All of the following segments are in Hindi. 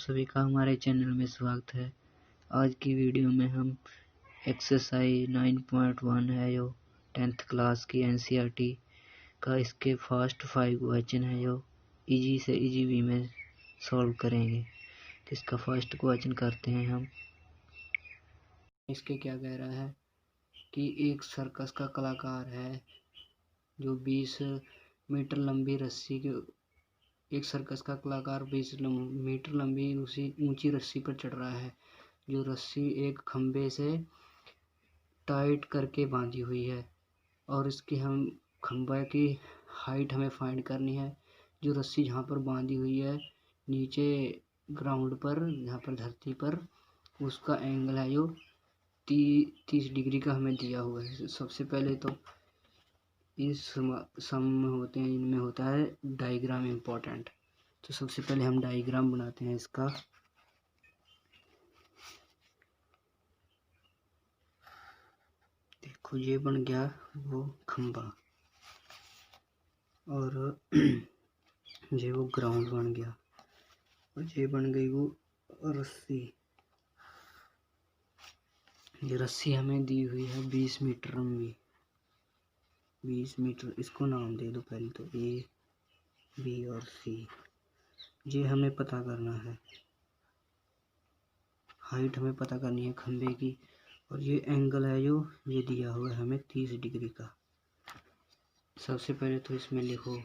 सभी का हमारे चैनल में स्वागत है। आज की वीडियो में हम एक्सरसाइज 9.1 है जो 10th क्लास की एनसीईआरटी का इसके फर्स्ट 5 क्वेश्चन है जो इजी से इजी वे में सॉल्व करेंगे। तो इसका फर्स्ट क्वेश्चन करते हैं हम। इसके क्या कह रहा है कि एक सर्कस का कलाकार है जो 20 मीटर लंबी रस्सी के एक सर्कस का कलाकार 20 मीटर लंबी ऊंची रस्सी पर चढ़ रहा है, जो रस्सी एक खंबे से टाइट करके बांधी हुई है और इसकी हम खंबे की हाइट हमें फाइंड करनी है। जो रस्सी जहाँ पर बांधी हुई है नीचे ग्राउंड पर, जहाँ पर धरती पर, उसका एंगल है जो 30 डिग्री का हमें दिया हुआ है। सबसे पहले तो इस सम में होते हैं, इनमें होता है डायग्राम इम्पोर्टेंट। तो सबसे पहले हम डायग्राम बनाते हैं इसका। देखो ये बन गया वो खंबा और ये वो ग्राउंड बन गया और ये बन गई वो रस्सी। ये रस्सी हमें दी हुई है 20 मीटर लंबी, 20 मीटर। इसको नाम दे दो पहले तो ए, बी और सी। ये हमें पता करना है, हाइट हमें पता करनी है खंबे की, और ये एंगल है जो ये दिया हुआ है हमें 30 डिग्री का। सबसे पहले तो इसमें लिखो,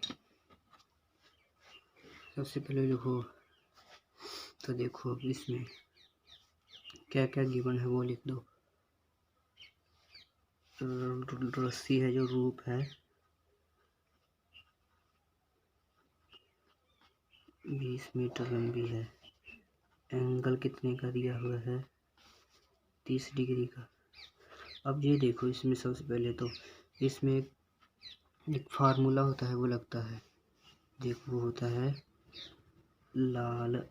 तो देखो इसमें क्या क्या गिवन है वो लिख दो। रस्सी है जो रूप है 20 मीटर लंबी है, एंगल कितने का दिया हुआ है 30 डिग्री का। अब ये देखो इसमें सबसे पहले तो इसमें एक फार्मूला होता है वो लगता है। देखो वो होता है लाल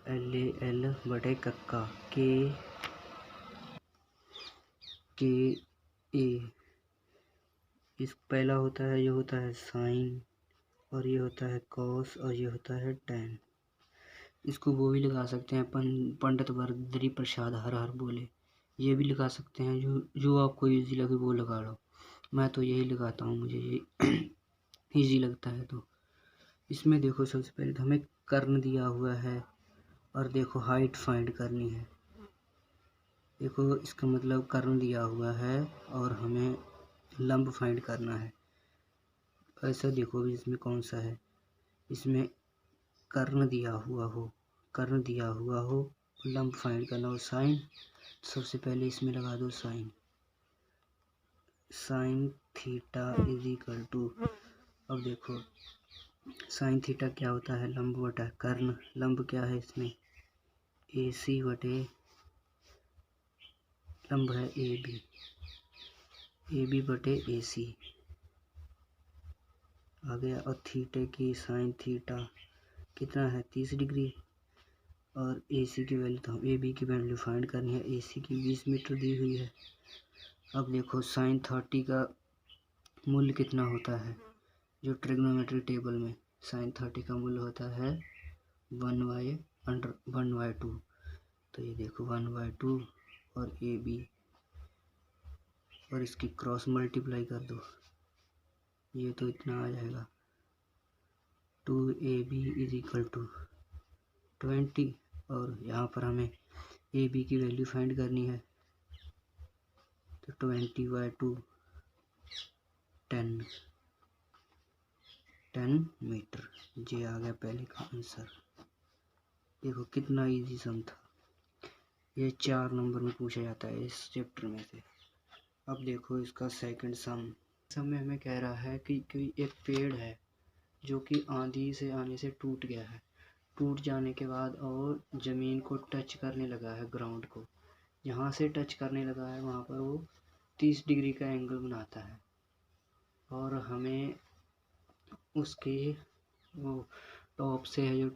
LAL बटे कक्का के ए। इस पहला होता है, ये होता है साइन, और ये होता है कॉस, और ये होता है टैन। इसको वो भी लगा सकते हैं पंडित बद्री प्रसाद हर हर बोले, ये भी लगा सकते हैं। जो आपको इजी लगे वो लगा लो। मैं तो यही लगाता हूँ, मुझे ये इजी लगता है। तो इसमें देखो सबसे पहले तो हमें कर्ण दिया हुआ है और देखो हाइट फाइंड करनी है। देखो इसका मतलब कर्ण दिया हुआ है और हमें लंब फाइंड करना है। ऐसा देखो इसमें कौन सा है, इसमें कर्ण दिया हुआ हो, लंब फाइंड करना हो साइन। सबसे पहले इसमें लगा दो sine theta is equal to. अब देखो साइन थीटा क्या होता है, लंब बटा कर्ण। लंब क्या है इसमें AC बटे, लंब है AB बटे AC आ गया। और थीटे की साइन थीटा कितना है 30 डिग्री, और AC की वैल्यू, तो हम AB की वैल्यू फाइंड करनी है। AC की 20 मीटर दी हुई है। अब देखो साइन 30 का मूल्य कितना होता है, जो ट्रिग्नोमेट्री टेबल में साइन 30 का मूल्य होता है 1/2। तो ये देखो 1/2 और AB, और इसकी क्रॉस मल्टीप्लाई कर दो, ये तो इतना आ जाएगा 2AB इज इक्वल टू 20। और यहाँ पर हमें AB की वैल्यू फाइंड करनी है, तो 20/2 10 मीटर। ये आ गया पहले का आंसर। देखो कितना इजी सम था, ये 4 नंबर में पूछा जाता है इस चैप्टर में से। अब देखो इसका सेकंड सम में हमें कह रहा है कि एक पेड़ है जो कि आंधी से आने से टूट गया है। टूट जाने के बाद और ज़मीन को टच करने लगा है, ग्राउंड को जहाँ से टच करने लगा है वहाँ पर वो 30 डिग्री का एंगल बनाता है, और हमें उसके वो टॉप से है जो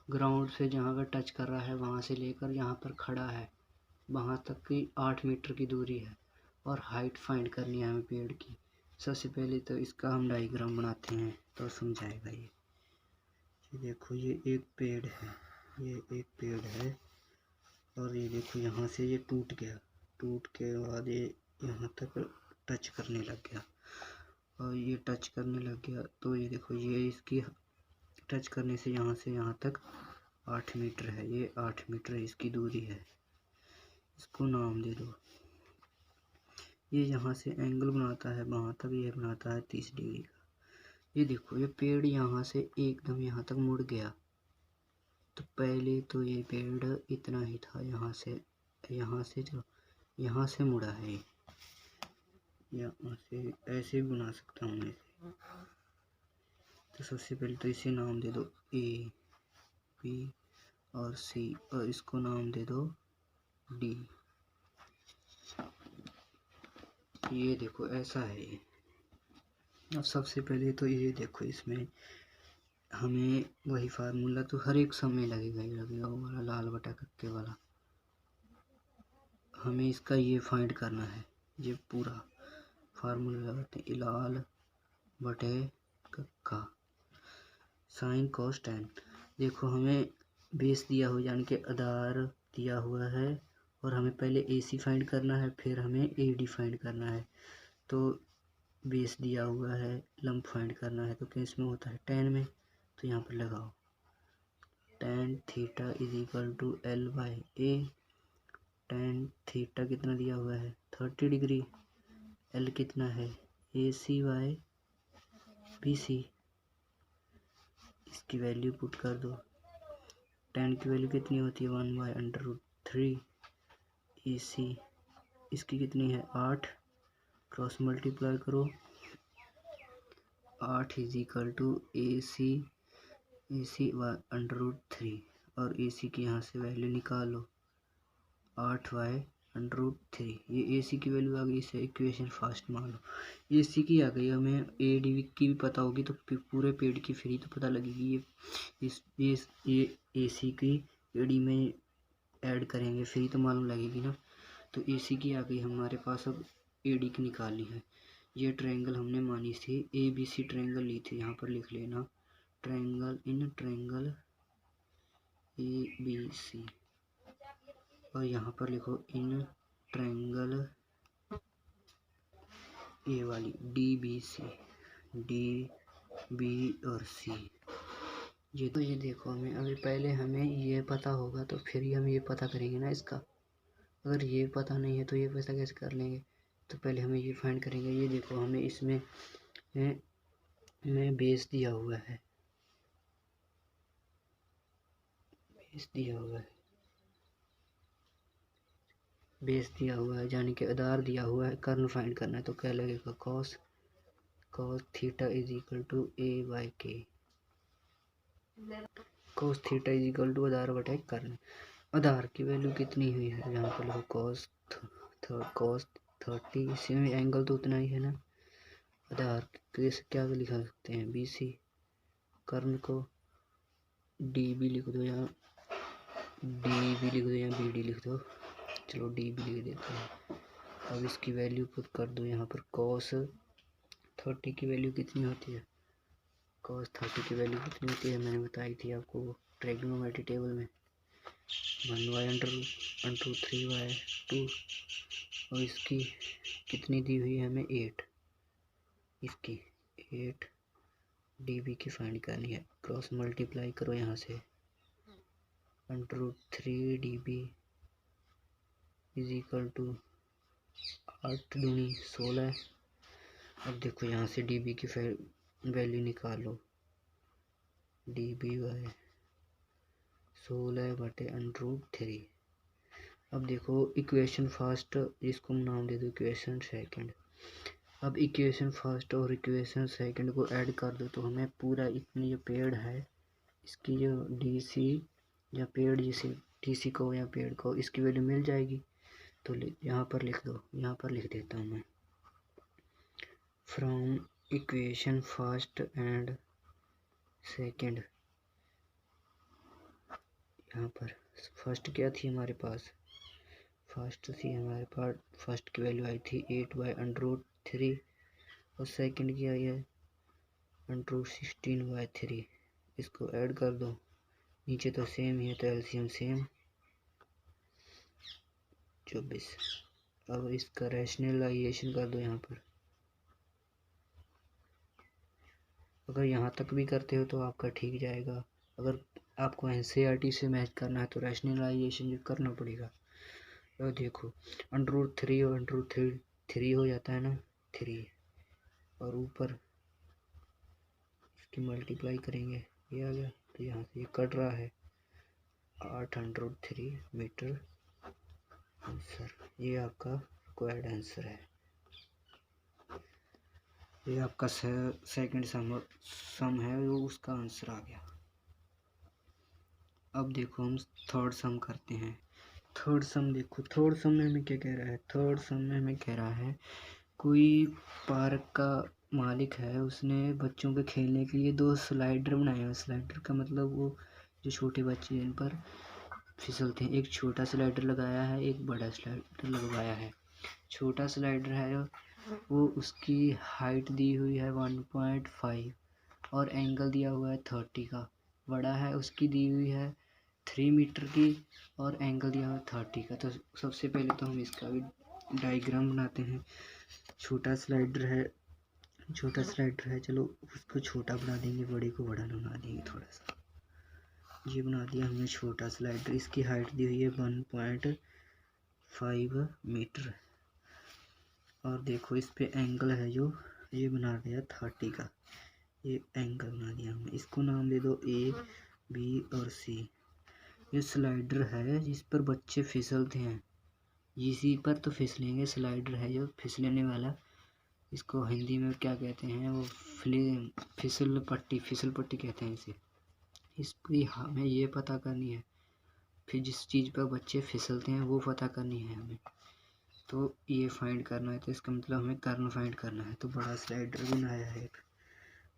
ग्राउंड से जहाँ पर टच कर रहा है वहाँ से लेकर यहाँ पर खड़ा है वहाँ तक की 8 मीटर की दूरी है, और हाइट फाइंड करनी है हमें पेड़ की। सबसे पहले तो इसका हम डायग्राम बनाते हैं तो समझाएगा ये। ये देखो ये एक पेड़ है, ये एक पेड़ है और ये देखो यहाँ से ये टूट गया, टूट के बाद ये यहाँ तक टच करने लग गया और ये टच करने लग गया तो ये देखो ये इसकी टच करने से यहाँ तक 8 मीटर है, ये 8 मीटर इसकी दूरी है। इसको नाम दे दो। ये यहाँ से एंगल बनाता है वहाँ तक, ये बनाता है 30 डिग्री का। ये देखो ये पेड़ यहाँ से एकदम यहाँ तक मुड़ गया। तो पहले तो ये पेड़ इतना ही था, यहाँ से मुड़ा है। यहाँ से ऐसे भी बना सकता हूँ मैं इसे। तो सबसे पहले तो इसे नाम दे दो A, B और C और इसको नाम दे दो D। ये देखो ऐसा है ये। अब सबसे पहले तो ये देखो इसमें हमें वही फार्मूला तो हर एक समय लगेगा वो वाला लाल बटा कक्के वाला। हमें इसका ये फाइंड करना है, ये पूरा फार्मूला लगाते हैं लाल बटे कक्का साइन कॉस टेन। देखो हमें बेस दिया हुआ यानी कि आधार दिया हुआ है और हमें पहले AC फाइंड करना है, फिर हमें AD फाइंड करना है। तो बेस दिया हुआ है, लंब फाइंड करना है तो किस में होता है 10 में। तो यहाँ पर लगाओ tan theta is equal to L/A। tan theta कितना दिया हुआ है 30 डिग्री, L कितना है AC/BC। इसकी वैल्यू पुट कर दो। tan की वैल्यू कितनी होती है 1/√3 AC। इसकी कितनी है 8, क्रॉस मल्टीप्लाई करो 8 इज इक्वल टू AC/√3 और AC की यहाँ से वैल्यू निकालो 8/√3। ये AC की वैल्यू आ गई, इसे इक्वेशन फर्स्ट मान लो। AC की आ गई, हमें AD की भी पता होगी तो पूरे पेड़ की फ्री तो पता लगेगी। ये AC की AD में ऐड करेंगे फ्री तो मालूम लगेगी ना। तो AC की आ गई हमारे पास, अब AD की निकालनी है। ये ट्रायंगल हमने मानी थी ABC ट्रायंगल ली थी, यहाँ पर लिख लेना ट्रायंगल ABC और यहाँ पर लिखो इन ट्रायंगल ए वाली DBC, DB और C। ये देखो हमें अभी पहले हमें ये पता होगा तो फिर ही हम ये पता करेंगे ना इसका। अगर ये पता नहीं है तो ये पता कैसे कर लेंगे। तो पहले हमें ये फाइंड करेंगे। ये देखो हमें इसमें बेस दिया हुआ है, बेस दिया हुआ है यानी कि आधार दिया हुआ है। कर्न फाइंड करना है तो क्या लगेगा cos theta is equal to A/K। cos theta is equal to आधार बटे कर्न। आधार की वैल्यू कितनी हुई है यहाँ पर लिखो cos 30। इसमें एंगल तो उतना ही है ना। आधार क्या लिखा सकते हैं BC। कर्न को DB लिख दो या DB लिख दो या BD लिख दो। चलो DB लिख देते हैं। अब इसकी वैल्यू पुट कर दो यहाँ पर। cos 30 की वैल्यू कितनी होती है, cos 30 की वैल्यू कितनी होती है मैंने बताई थी आपको ट्रिग्नोमेट्री टेबल में 1/√3/2 और इसकी कितनी दी हुई है हमें 8। इसकी 8 DB की फाइंड करनी है। क्रॉस मल्टीप्लाई करो यहाँ से √3 DB इज इक्वल टू 8 दूनी 16। अब देखो यहाँ से DB की वैल्यू निकालो DB/16 बटे √3। अब देखो इक्वेशन फर्स्ट, इसको नाम दे दो इक्वेशन सेकंड। अब इक्वेशन फर्स्ट और इक्वेशन सेकंड को ऐड कर दो तो हमें पूरा इतनी जो पेड़ है इसकी जो DC या पेड़ जिसे DC को या पेड़ को इसकी वैल्यू मिल जाएगी। तो यहाँ पर लिख दो, यहाँ पर लिख देता हूँ मैं from equation first and second. यहाँ पर फर्स्ट क्या थी हमारे पास, फर्स्ट की वैल्यू आई थी 8/√3 और सेकंड की आई है √16/3। इसको ऐड कर दो। नीचे तो सेम ही है तो एलसीएम सेम 24। अब इसका रैशनलाइजेशन कर दो यहाँ पर। अगर यहाँ तक भी करते हो तो आपका ठीक जाएगा। अगर आपको एनसीईआरटी से मैच करना है तो रैशनलाइजेशन जो करना पड़ेगा। तो देखो √3 और √3 हो जाता है ना 3, और ऊपर इसकी मल्टीप्लाई करेंगे ये आ गया। तो यहाँ से ये कट रहा है 803 मीटर आंसर। ये आपका रिक्वायर्ड आंसर है। ये आपका सेकंड सम है वो उसका आंसर आ गया। अब देखो हम थर्ड सम करते हैं। थर्ड सम देखो, थर्ड सम में हमें क्या कह रहा है। थर्ड सम में हमें कह रहा है कोई पार्क का मालिक है, उसने बच्चों के खेलने के लिए 2 स्लाइडर बनाए हैं। स्लाइडर का मतलब वो जो छोटे बच्चे इन पर फिसलते हैं। एक छोटा स्लाइडर लगाया है, एक बड़ा स्लाइडर लगवाया है। छोटा स्लाइडर है वो उसकी हाइट दी हुई है 1.5 और एंगल दिया हुआ है 30 का। बड़ा है उसकी दी हुई है 3 मीटर की और एंगल दिया हुआ है 30 का। तो सबसे पहले तो हम इसका भी डायग्राम बनाते हैं। छोटा स्लाइडर है, चलो उसको छोटा बना देंगे, बड़े को बड़ा बना देंगे थोड़ा सा। ये बना दिया हमने छोटा स्लाइडर। इसकी हाइट दी हुई है 1.5 मीटर और देखो इस पे एंगल है जो ये बना दिया 30 का। ये एंगल बना दिया हमने। इसको नाम दे दो A, B और C। ये स्लाइडर है जिस पर बच्चे फिसलते हैं। इसी पर तो फिसलेंगे। स्लाइडर है जो फिसलने वाला। इसको हिंदी में क्या कहते हैं, वो फिसल पट्टी कहते हैं इसे। इसकी हमें ये पता करनी है, फिर जिस चीज़ पर बच्चे फिसलते हैं वो पता करनी है हमें। तो ये फाइंड करना है, तो इसका मतलब हमें कर्न फाइंड करना है। तो बड़ा स्लाइडर बनाया है एक,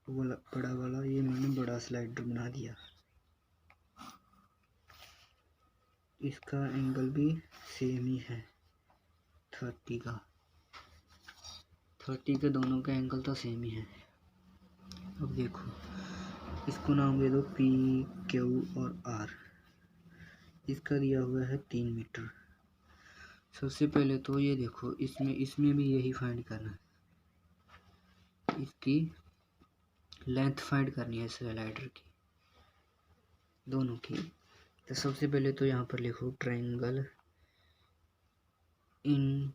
बड़ा वाला ये मैंने बड़ा स्लाइडर बना दिया। इसका एंगल भी सेम ही है 30 का। 30 के दोनों का एंगल तो सेम ही है। अब देखो इसको नाम दे दो P, Q और R। इसका दिया हुआ है 3 मीटर। सबसे पहले तो ये देखो इसमें भी यही फाइंड करना है। इसकी लेंथ फाइंड करनी है स्लाइडर की, दोनों की। तो सबसे पहले तो यहाँ पर लिखो triangle in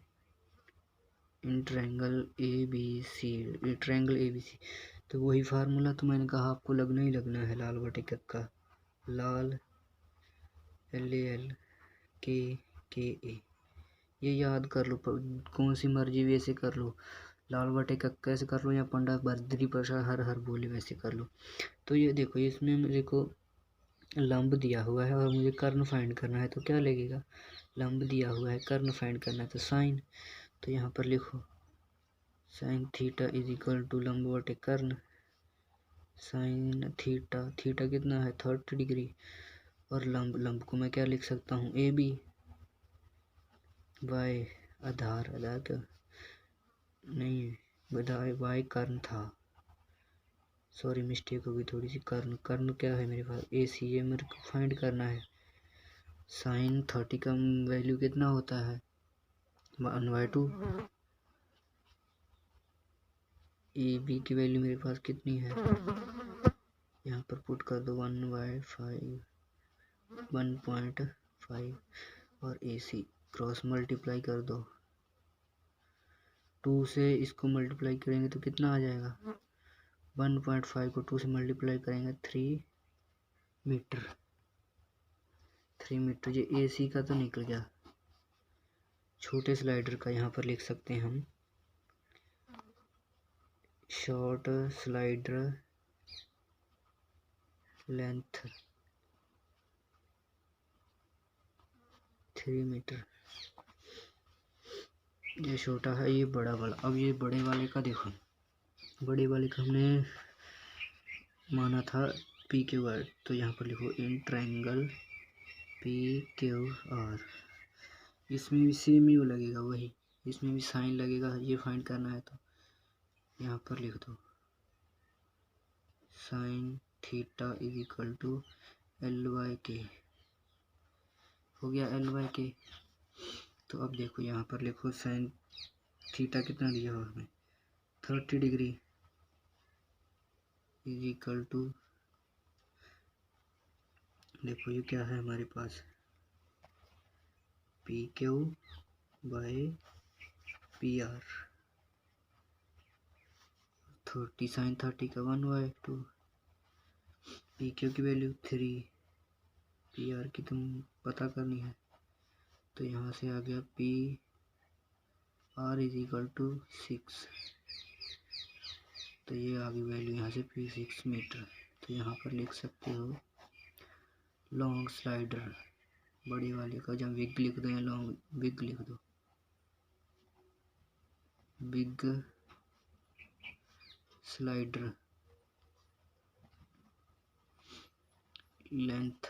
triangle ABC, triangle ABC। तो वही फार्मूला तो मैंने कहा आपको लगना ही लगना है, लाल बटे का लाल LALKKA। ये याद कर लो, कौन सी मर्जी वैसे कर लो, लाल बटे का कैसे कर लो या पंडा बर्दरी प्रसाद हर बोले वैसे कर लो। तो ये देखो इसमें मेरे को लंब दिया हुआ है और मुझे कर्ण फाइंड करना है। तो क्या लगेगा, लंब दिया हुआ है, कर्ण फाइंड करना है तो साइन। तो यहाँ पर लिखो sine theta is equal to लंब बटे कर्ण। साइन थीटा कितना है 30 डिग्री। और लंब को मैं क्या लिख सकता हूँ AB बाय आधार क्या नहीं बाय कर्ण था, सॉरी मिस्टेक होगी थोड़ी सी। कर्ण क्या है मेरे पास AC, ये मेरे को फाइंड करना है। साइन 30 का वैल्यू कितना होता है 1/2। AB की वैल्यू मेरे पास कितनी है, यहाँ पर पुट कर दो 1/5 और AC क्रॉस मल्टीप्लाई कर दो। 2 से इसको मल्टीप्लाई करेंगे तो कितना आ जाएगा, 1.5 को 2 से मल्टीप्लाई करेंगे 3 मीटर। ये AC का तो निकल गया। छोटे स्लाइडर का यहाँ पर लिख सकते हैं हम शॉर्ट स्लाइडर लेंथ 3 मीटर। ये छोटा है, ये बड़ा वाला। अब ये बड़े वाले का देखो, बड़े वाले का हमने माना था PQR। तो यहाँ पर लिखो इन ट्रायंगल PQR। इसमें भी सेम ही लगेगा वही, इसमें भी साइन लगेगा। ये फाइंड करना है तो यहाँ पर लिख दो sine theta is equal to L/K। हो गया L/K। तो अब देखो यहाँ पर लिखो साइन थीटा कितना दिया हुआ हमें 30 डिग्री इज इक्वल टू, देखो ये क्या है हमारे पास PQ बाय PR। 30 साइन 30 का 1/2। PQ की वैल्यू 3, PR की तुम पता करनी है। तो यहाँ से आ गया PR इज इक्वल टू 6। तो ये आ गई वैल्यू यहाँ से P6 मीटर। तो यहाँ पर लिख सकते हो लॉन्ग स्लाइडर, बड़ी वाली का जब बिग लिख दो या लॉन्ग बिग लिख दो, बिग स्लाइडर लेंथ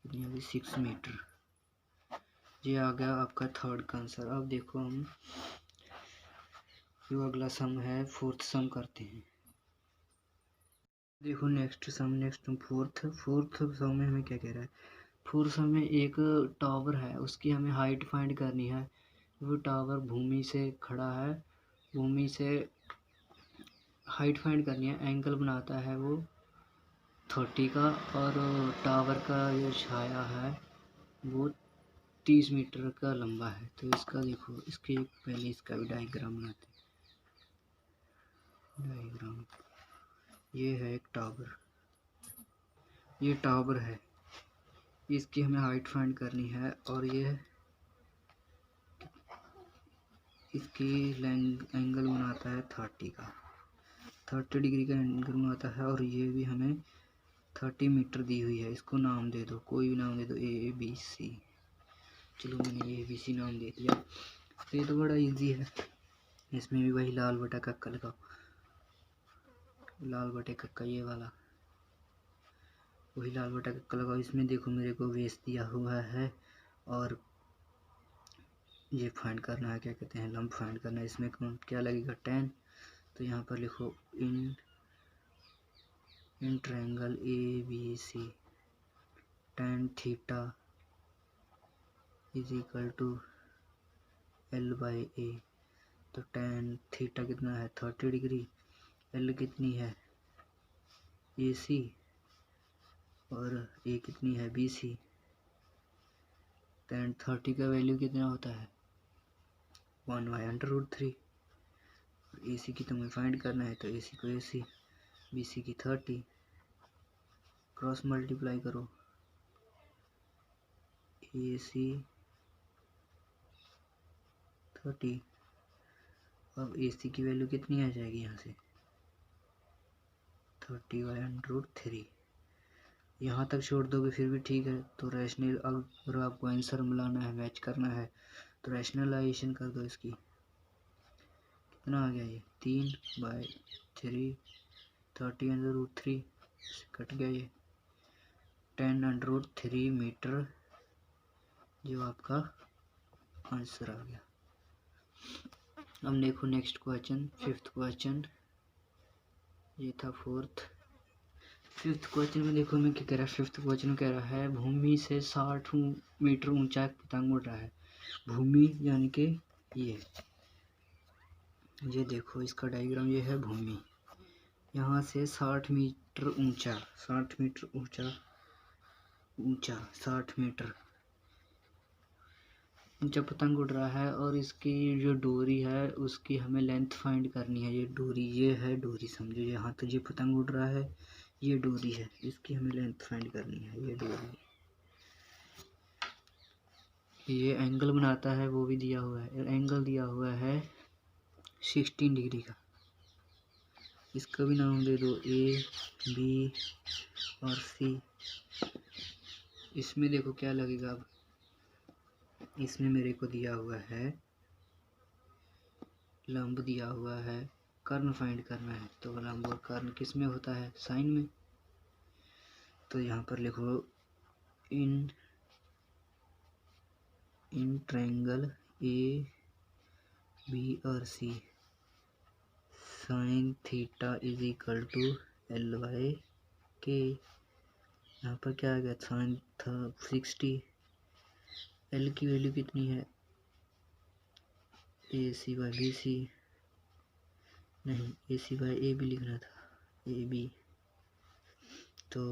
यहाँ भी 6 मीटर। ये आ गया आपका थर्ड का आंसर। अब देखो हम जो अगला सम है फोर्थ सम करते हैं। देखो नेक्स्ट फोर्थ सम में हमें क्या कह रहा है। फोर्थ सम में एक टावर है, उसकी हमें हाइट फाइंड करनी है। वो टावर भूमि से खड़ा है, भूमि से हाइट फाइंड करनी है। एंगल बनाता है वो 30 का, और टावर का जो छाया है वो 30 मीटर का लंबा है। तो इसका देखो, इसके पहले इसका भी डायग्राम बनाते हैं। डायग्राम, ये है एक टावर, ये टावर है, इसकी हमें हाइट फाइंड करनी है। और ये इसकी एंगल बनाता है 30 का, 30 डिग्री का एंगल बनाता है। और ये भी हमें 30 मीटर दी हुई है। इसको नाम दे दो, कोई भी नाम दे दो, ABC। चलो मैंने ABC नाम दे दिया। ये तो बड़ा इजी है, इसमें भी वही लाल बटा कक्का लगाओ, लाल बटे कक्का, ये वाला वही लाल बटा कक्का लगाओ। इसमें देखो मेरे को बेस दिया हुआ है और ये फाइंड करना है, क्या कहते हैं, लंब फाइंड करना है। इसमें क्या लगेगा 10। तो यहाँ पर लिखो in triangle ABC tan theta is equal to L/A। तो tan थीटा कितना है 30 डिग्री, L कितनी है AC, और A कितनी है BC। tan 30 का वैल्यू कितना होता है 1/√3। AC की तुम्हें फाइंड करना है, तो AC को AC, BC की 30, क्रॉस मल्टीप्लाई करो, AC 30। अब AC की वैल्यू कितनी आ जाएगी यहाँ से 30/√3। यहाँ तक छोड़ दोगे फिर भी ठीक है। तो रैशनल, अगर आपको आंसर मिलाना है, मैच करना है, तो रैशनलाइजेशन कर दो इसकी। कितना आ गया ये 3/3, 30/√3 कट गया, ये 10/√3 मीटर जो आपका आंसर आ गया। अब देखो नेक्स्ट क्वेश्चन, फिफ्थ क्वेश्चन, ये था फोर्थ। फिफ्थ क्वेश्चन में देखो मैं क्या कह रहा है। फिफ्थ क्वेश्चन में कह रहा है भूमि से 60 मीटर ऊंचा एक पतंग उड़ रहा है। भूमि यानी कि ये देखो इसका डायग्राम, ये है भूमि, यहाँ से 60 मीटर ऊंचा, 60 मीटर ऊंचा 60 मीटर ऊंचा पतंग उड़ रहा है। और इसकी जो डोरी है उसकी हमें लेंथ फाइंड करनी है। ये डोरी, ये है डोरी, समझो यहाँ तो ये पतंग उड़ रहा है, ये डोरी है, इसकी हमें लेंथ फाइंड करनी है। ये डोरी, ये एंगल बनाता है वो भी दिया हुआ है, एंगल दिया हुआ है 16 डिग्री का। इसका भी नाम दे दो A, B और C। इसमें देखो क्या लगेगा। अब इसमें मेरे को दिया हुआ है लंब, दिया हुआ है कर्ण फाइंड करना है। तो लंब और कर्ण किस में होता है साइन में। तो यहाँ पर लिखो इन ट्रायंगल A, B और C sine theta is equal to LYK। यहाँ पर क्या आ गया, साइन था 60। L की वैल्यू कितनी है, AC/BC, नहीं AC/AB लिखना था, AB। तो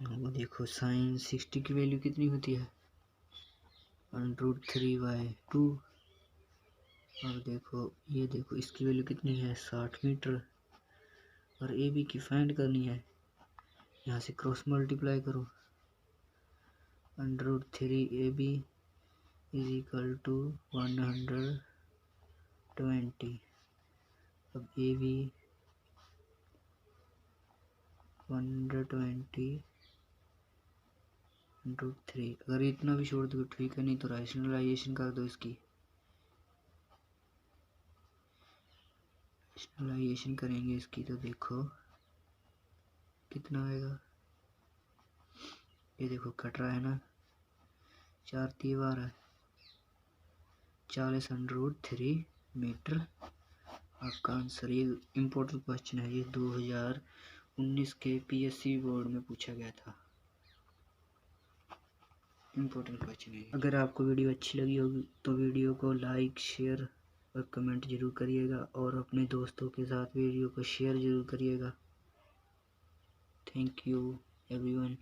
वो देखो साइन 60 की वैल्यू कितनी होती है, √3/2। और देखो ये देखो इसकी वैल्यू कितनी है, 60 मीटर। और AB की फाइंड करनी है, यहाँ से क्रॉस मल्टीप्लाई करो, √3AB = 120। अब AB 120 √3, अगर इतना भी छोड़ दो ठीक है, नहीं तो रैशनलाइजेशन कर दो इसकी। रैशनलाइजेशन करेंगे इसकी तो देखो कितना आएगा, ये देखो कट रहा है ना, 4 × 12 40 √3 मीटर। आपका आंसर, ये इम्पोर्टेंट क्वेश्चन है, ये 2019 के PSC बोर्ड में पूछा गया था, इम्पोर्टेंट क्वेश्चन है। अगर आपको वीडियो अच्छी लगी होगी तो वीडियो को लाइक, शेयर और कमेंट जरूर करिएगा, और अपने दोस्तों के साथ वीडियो को शेयर जरूर करिएगा। Thank you everyone.